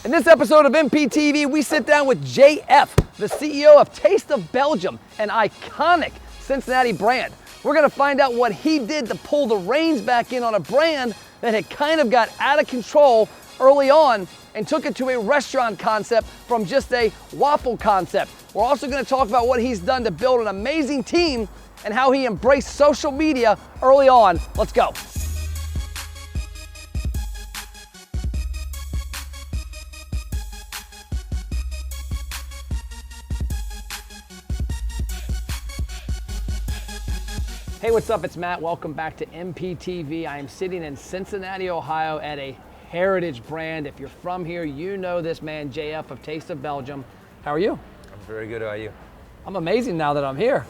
In this episode of MPTV, we sit down with JF, the CEO of Taste of Belgium, an iconic Cincinnati brand. We're gonna find out what he did to pull the reins back in on a brand that had kind of got out of control early on and took it to a restaurant concept from just a waffle concept. We're also gonna talk about what he's done to build an amazing team and how he embraced social media early on. Let's go. Hey, what's up? It's Matt. Welcome back to MPTV. I am sitting in Cincinnati, Ohio at a heritage brand. If you're from here, you know this man, JF of Taste of Belgium. How are you? I'm very good. How are you? I'm amazing now that I'm here.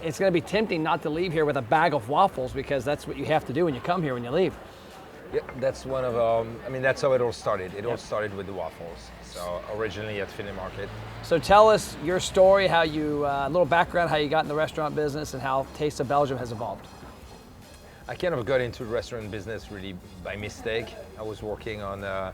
It's going to be tempting not to leave here with a bag of waffles because that's what you have to do when you come here when you leave. Yeah, that's one of, that's how it all started. It all started with the waffles. So originally at Finley Market. So tell us your story, how you, a little background, how you got in the restaurant business and how Taste of Belgium has evolved. I kind of got into the restaurant business really by mistake. I was working on a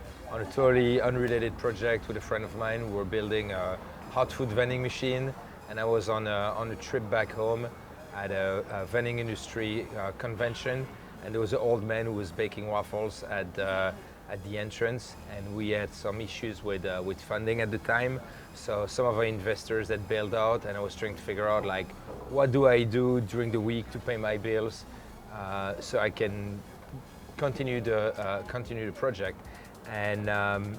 totally unrelated project with a friend of mine. We were building a hot food vending machine, and I was on a trip back home at a vending industry convention, and there was an old man who was baking waffles at the entrance, and we had some issues with funding at the time. So some of our investors had bailed out, and I was trying to figure out like, what do I do during the week to pay my bills, so I can continue the project. And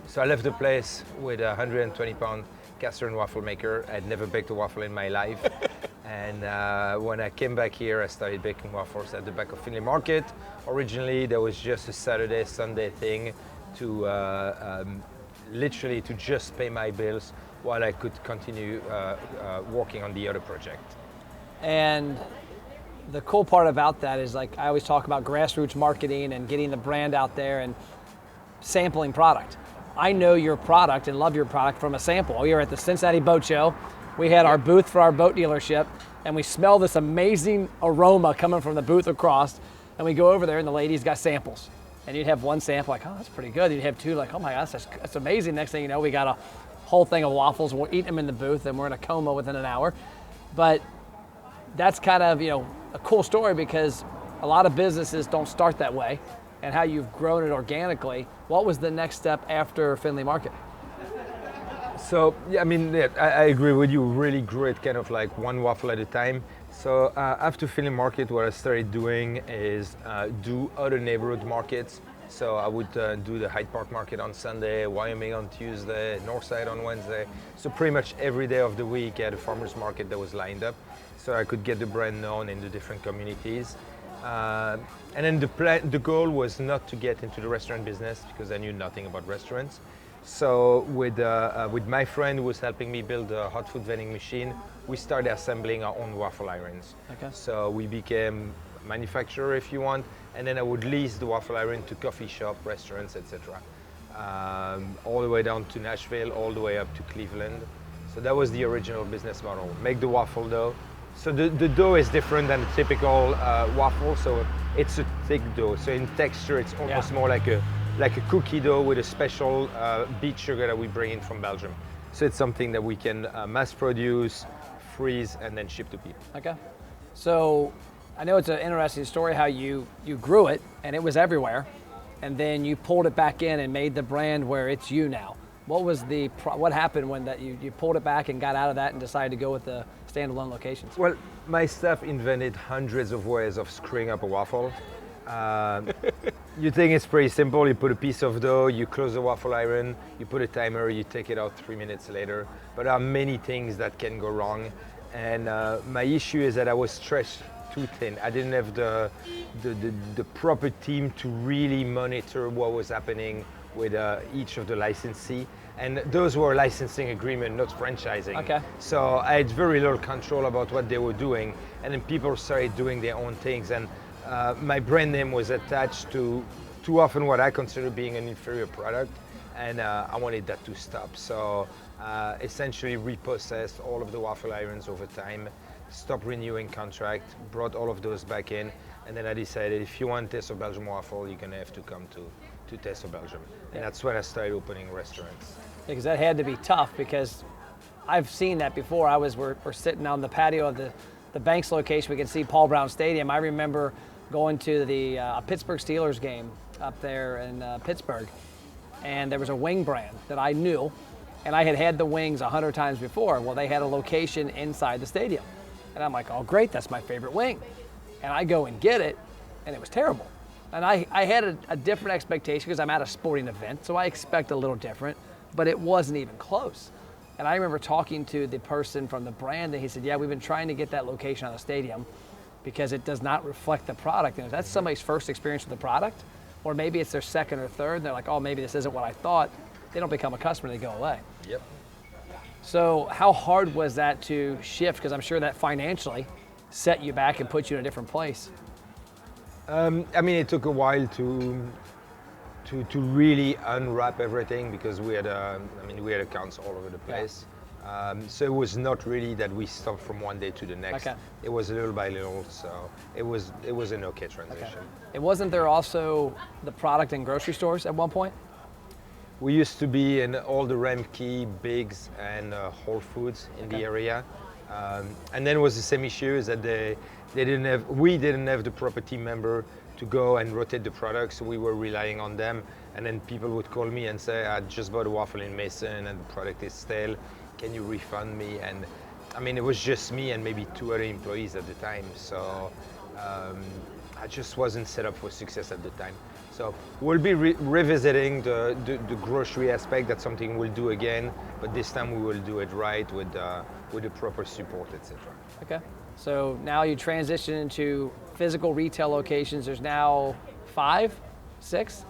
so I left the place with a 120-pound cast iron waffle maker. I'd never baked a waffle in my life. And when I came back here, I started baking waffles at the back of Finley Market. Originally, there was just a Saturday, Sunday thing to literally to just pay my bills while I could continue working on the other project. And the cool part about that is, like I always talk about grassroots marketing and getting the brand out there and sampling product. I know your product and love your product from a sample. We were at the Cincinnati Boat Show. We had our booth for our boat dealership, and we smell this amazing aroma coming from the booth across, and we go over there and the ladies got samples. And you'd have one sample like, oh, that's pretty good. You'd have two like, oh my gosh, that's amazing. Next thing you know, we got a whole thing of waffles. We're eating them in the booth and we're in a coma within an hour. But that's kind of, a cool story because a lot of businesses don't start that way, and how you've grown it organically. What was the next step after Finley Market? So, I agree with you. Really grew it kind of like one waffle at a time. So after Finley Market, what I started doing is do other neighborhood markets. So I would do the Hyde Park Market on Sunday, Wyoming on Tuesday, Northside on Wednesday. So pretty much every day of the week I had a farmer's market that was lined up, so I could get the brand known in the different communities. And then the goal was not to get into the restaurant business because I knew nothing about restaurants. So with my friend who was helping me build a hot food vending machine, we started assembling our own waffle irons. Okay. So we became a manufacturer, if you want, and then I would lease the waffle iron to coffee shop, restaurants, etc. All the way down to Nashville, all the way up to Cleveland. So that was the original business model. Make the waffle dough. So the dough is different than a typical waffle. So it's a thick dough. So in texture, it's almost more like a cookie dough with a special beet sugar that we bring in from Belgium. So it's something that we can mass produce, freeze, and then ship to people. Okay. So I know it's an interesting story how you grew it and it was everywhere, and then you pulled it back in and made the brand where it's you now. What happened when that you pulled it back and got out of that and decided to go with the standalone locations? Well, my staff invented hundreds of ways of screwing up a waffle. You think it's pretty simple. You put a piece of dough, you close the waffle iron, you put a timer, you take it out 3 minutes later. But there are many things that can go wrong. And my issue is that I was stretched too thin. I didn't have the proper team to really monitor what was happening with each of the licensee. And those were licensing agreement, not franchising. Okay. So I had very little control about what they were doing. And then people started doing their own things. And my brand name was attached to too often what I consider being an inferior product, and I wanted that to stop. So essentially repossessed all of the waffle irons over time, stopped renewing contract, brought all of those back in, and then I decided if you want Taste of Belgium waffle, you're gonna have to come to to Taste of Belgium. And that's when I started opening restaurants. Because that had to be tough, because I've seen that before. We're sitting on the patio of the Banks location. We can see Paul Brown Stadium. I remember going to the Pittsburgh Steelers game up there in Pittsburgh, and there was a wing brand that I knew, and I had the wings 100 times before. Well, they had a location inside the stadium, and I'm like, oh great, that's my favorite wing. And I go and get it, and it was terrible. And I had a different expectation because I'm at a sporting event, so I expect a little different, but it wasn't even close. And I remember talking to the person from the brand, and he said, yeah, we've been trying to get that location on the stadium because it does not reflect the product. And if that's somebody's first experience with the product, or maybe it's their second or third, and they're like, oh, maybe this isn't what I thought, they don't become a customer, they go away. Yep. So how hard was that to shift? Because I'm sure that financially set you back and put you in a different place. I mean, it took a while to really unwrap everything, because we had accounts all over the place. So it was not really that we stopped from one day to the next. Okay. It was little by little, so it was an okay transition. Okay. And wasn't there also the product in grocery stores at one point? We used to be in all the Remke, Biggs, and Whole Foods in the area, and then it was the same issue, is that we didn't have the proper team member to go and rotate the products, so we were relying on them. And then people would call me and say, I just bought a waffle in Mason and the product is stale, can you refund me? And I mean, it was just me and maybe 2 other employees at the time, so I just wasn't set up for success at the time. So we'll be revisiting the grocery aspect. That's something we'll do again, but this time we will do it right with the proper support, etc. Okay. So now you transition into physical retail locations. There's now 5, 6?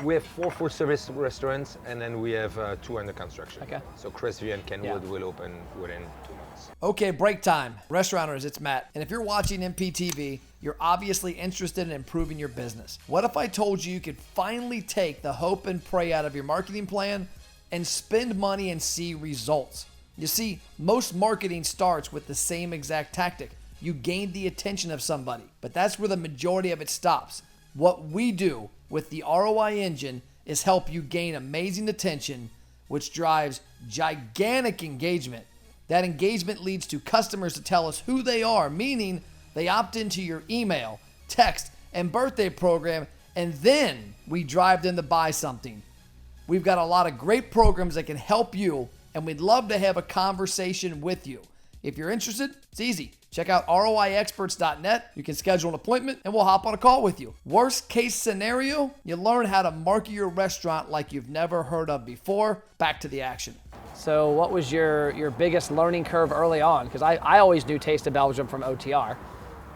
We have 4 full service restaurants, and then we have 2 under construction. Okay. So Crestview and Kenwood will open within 2 months. Okay, break time. Restauranters, it's Matt. And if you're watching MPTV, you're obviously interested in improving your business. What if I told you could finally take the hope and pray out of your marketing plan and spend money and see results? You see, most marketing starts with the same exact tactic. You gain the attention of somebody, but that's where the majority of it stops. What we do with the ROI engine is help you gain amazing attention, which drives gigantic engagement. That engagement leads to customers to tell us who they are, meaning they opt into your email, text, and birthday program, and then we drive them to buy something. We've got a lot of great programs that can help you, and we'd love to have a conversation with you. If you're interested, it's easy. Check out roiexperts.net. You can schedule an appointment and we'll hop on a call with you. Worst case scenario, you learn how to market your restaurant like you've never heard of before. Back to the action. So what was your biggest learning curve early on? Because I always knew Taste of Belgium from OTR.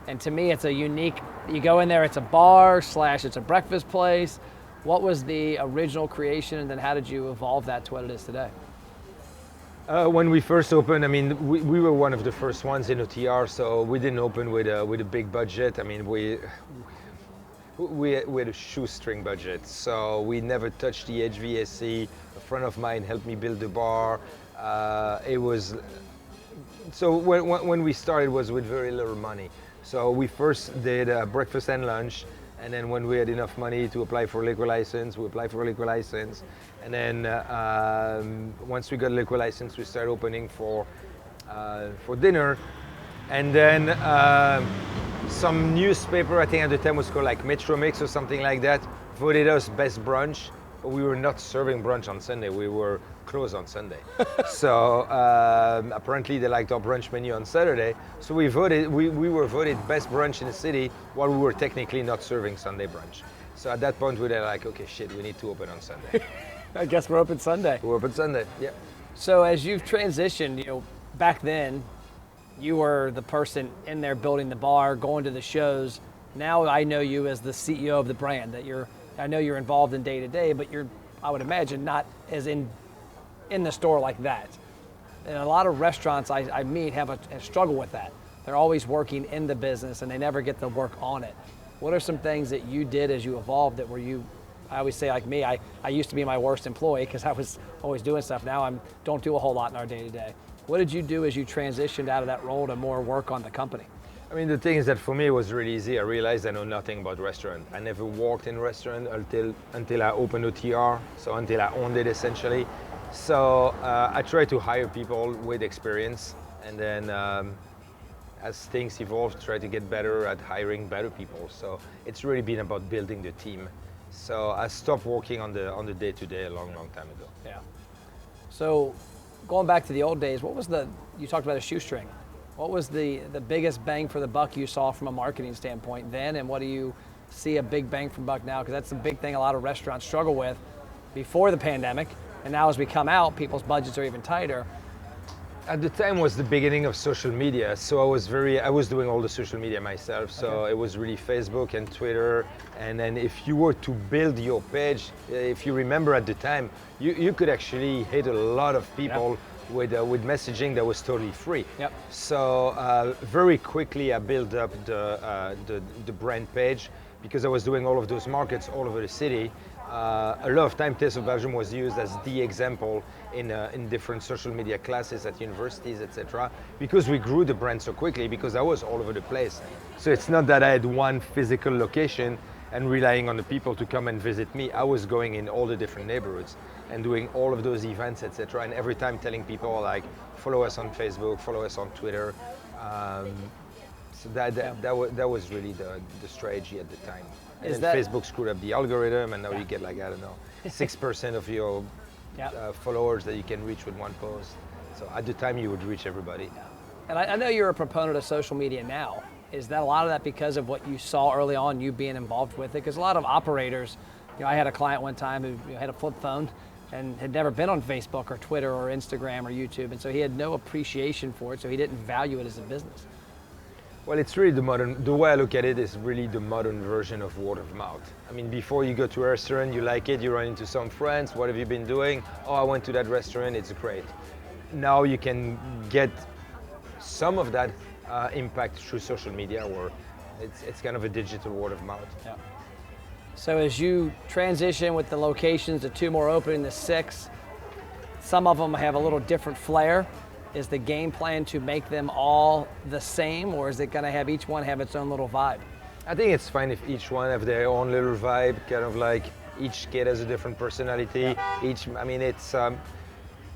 And to me, it's a unique, you go in there, it's a bar / it's a breakfast place. What was the original creation, and then how did you evolve that to what it is today? When we first opened, I mean, we were one of the first ones in OTR, so we didn't open with a big budget. I mean, we had a shoestring budget, so we never touched the HVAC. A friend of mine helped me build the bar. So when we started, it was with very little money. So we first did breakfast and lunch, and then when we had enough money to apply for a liquor license, we applied for a liquor license. And then once we got a liquor license, we started opening for dinner. And then some newspaper, I think at the time was called like Metro Mix or something like that, voted us best brunch. But we were not serving brunch on Sunday. We were closed on Sunday. So apparently they liked our brunch menu on Saturday. So we were voted best brunch in the city while we were technically not serving Sunday brunch. So at that point we were like, okay, shit, we need to open on Sunday. I guess we're open Sunday. We're open Sunday, yeah. So as you've transitioned, back then you were the person in there building the bar, going to the shows. Now I know you as the CEO of the brand, I know you're involved in day to day, but you're, I would imagine, not as in the store like that. And a lot of restaurants I meet have a struggle with that. They're always working in the business and they never get to work on it. What are some things that you did as you evolved that were you, I always say like me, I used to be my worst employee because I was always doing stuff. Now I don't do a whole lot in our day to day. What did you do as you transitioned out of that role to more work on the company? I mean, the thing is that for me it was really easy. I realized I know nothing about restaurant. I never worked in restaurant until I opened OTR, so until I owned it essentially. So I try to hire people with experience, and then as things evolve, try to get better at hiring better people. So it's really been about building the team. So I stopped working on the day-to-day a long time ago. Yeah. So going back to the old days, you talked about a shoestring. What was the biggest bang for the buck you saw from a marketing standpoint then, and what do you see a big bang for buck now? Because that's the big thing a lot of restaurants struggle with before the pandemic, and now as we come out, people's budgets are even tighter. At the time was the beginning of social media, so I was doing all the social media myself, so Okay. It was really Facebook and Twitter, and then if you were to build your page, if you remember at the time, you could actually hit a lot of people with messaging that was totally free. Yep. So very quickly I built up the brand page because I was doing all of those markets all over the city. A lot of time Taste of Belgium was used as the example in different social media classes at universities, etc. Because we grew the brand so quickly, because I was all over the place. So it's not that I had one physical location and relying on the people to come and visit me. I was going in all the different neighborhoods and doing all of those events, etc. And every time telling people like, follow us on Facebook, follow us on Twitter. So that was really the strategy at the time. And then Facebook screwed up the algorithm, and now you get like, I don't know, 6% of your followers that you can reach with one post. So at the time you would reach everybody. And I know you're a proponent of social media now. Is that a lot of that because of what you saw early on, you being involved with it? Because a lot of operators, I had a client one time who had a flip phone and had never been on Facebook or Twitter or Instagram or YouTube, and so he had no appreciation for it, so he didn't value it as a business. Well, it's really the way I look at it is really the modern version of word of mouth. I mean, before you go to a restaurant, you like it, you run into some friends, what have you been doing? Oh, I went to that restaurant, it's great. Now you can get some of that impact through social media, where it's kind of a digital word of mouth. Yeah. So as you transition with the locations, the 2 more opening, the 6, some of them have a little different flair. Is the game plan to make them all the same, or is it going to have each one have its own little vibe? I think it's fine if each one have their own little vibe, kind of like each kid has a different personality. Yeah.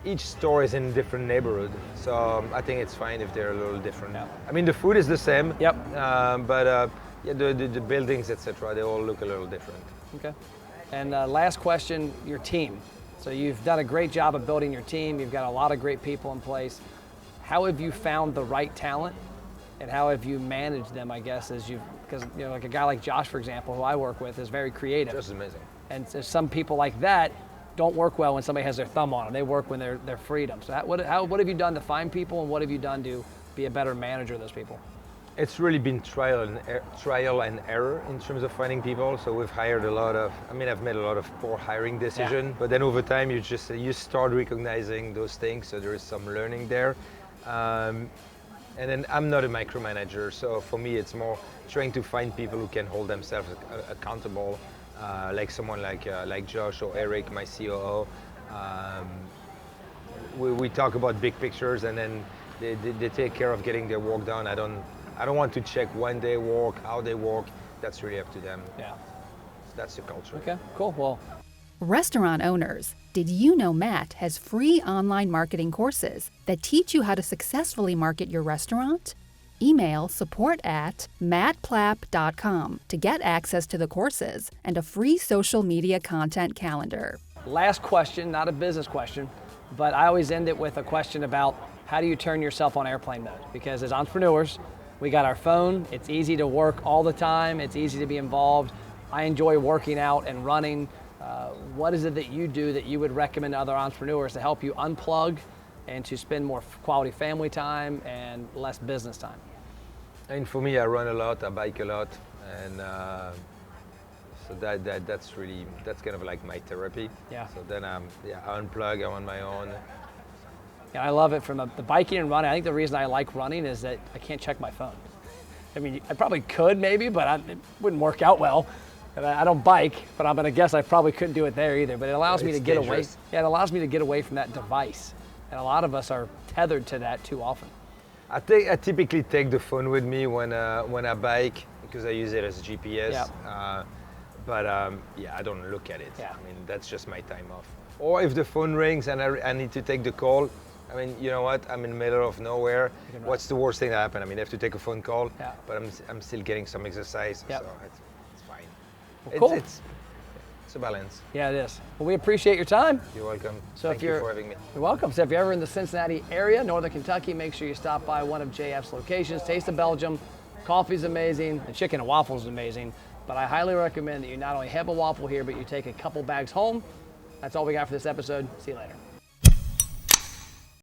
Each store is in a different neighborhood, so I think it's fine if they're a little different. Yeah. I mean, the food is the same. Yep. But the buildings, etc., they all look a little different. Okay. And last question, your team. So you've done a great job of building your team. You've got a lot of great people in place. How have you found the right talent, and how have you managed them, I guess, because like a guy like Josh, for example, who I work with, is very creative. Just amazing. And so some people like that don't work well when somebody has their thumb on them. They work when they're freedom. So what have you done to find people, and what have you done to be a better manager of those people? It's really been trial and error in terms of finding people. So we've hired I've made a lot of poor hiring decisions, but then over time you start recognizing those things. So there is some learning there. And then I'm not a micromanager. So for me, it's more trying to find people who can hold themselves accountable, like someone like Josh or Eric, my COO. We talk about big pictures, and then they take care of getting their work done. I don't want to check when they work, how they work. That's really up to them. Yeah. That's the culture. Okay, cool. Well, restaurant owners, did you know Matt has free online marketing courses that teach you how to successfully market your restaurant? Email support@mattplapp.com to get access to the courses and a free social media content calendar. last question, not a business question, but I always end it with a question about how do you turn yourself on airplane mode? Because as entrepreneurs, we got our phone, it's easy to work all the time, it's easy to be involved. I enjoy working out and running. What is it that you do that you would recommend to other entrepreneurs to help you unplug and to spend more quality family time and less business time? And for me, I run a lot, I bike a lot, and so that's kind of like my therapy. Yeah. So then I unplug, I'm on my own. Yeah, I love it from the biking and running. I think the reason I like running is that I can't check my phone. I mean, I probably could maybe, but it wouldn't work out well. And I don't bike, but I'm gonna guess I probably couldn't do it there either. But it allows me to get away. Yeah, it allows me to get away from that device. And a lot of us are tethered to that too often. I typically take the phone with me when I bike because I use it as GPS. Yep. Yeah, I don't look at it. Yeah. I mean, that's just my time off. Or if the phone rings and I need to take the call, I mean, you know what? I'm in the middle of nowhere. What's the worst thing that happened? I mean, I have to take a phone call, but I'm still getting some exercise, Yep. so it's fine. Well, cool. It's a balance. Yeah, it is. Well, we appreciate your time. You're welcome. So Thank if you you're for having me. You're welcome. So if you're ever in the Cincinnati area, Northern Kentucky, make sure you stop by one of JF's locations. Taste of Belgium. Coffee's amazing. The chicken and waffles is amazing. But I highly recommend that you not only have a waffle here, but you take a couple bags home. That's all we got for this episode. See you later.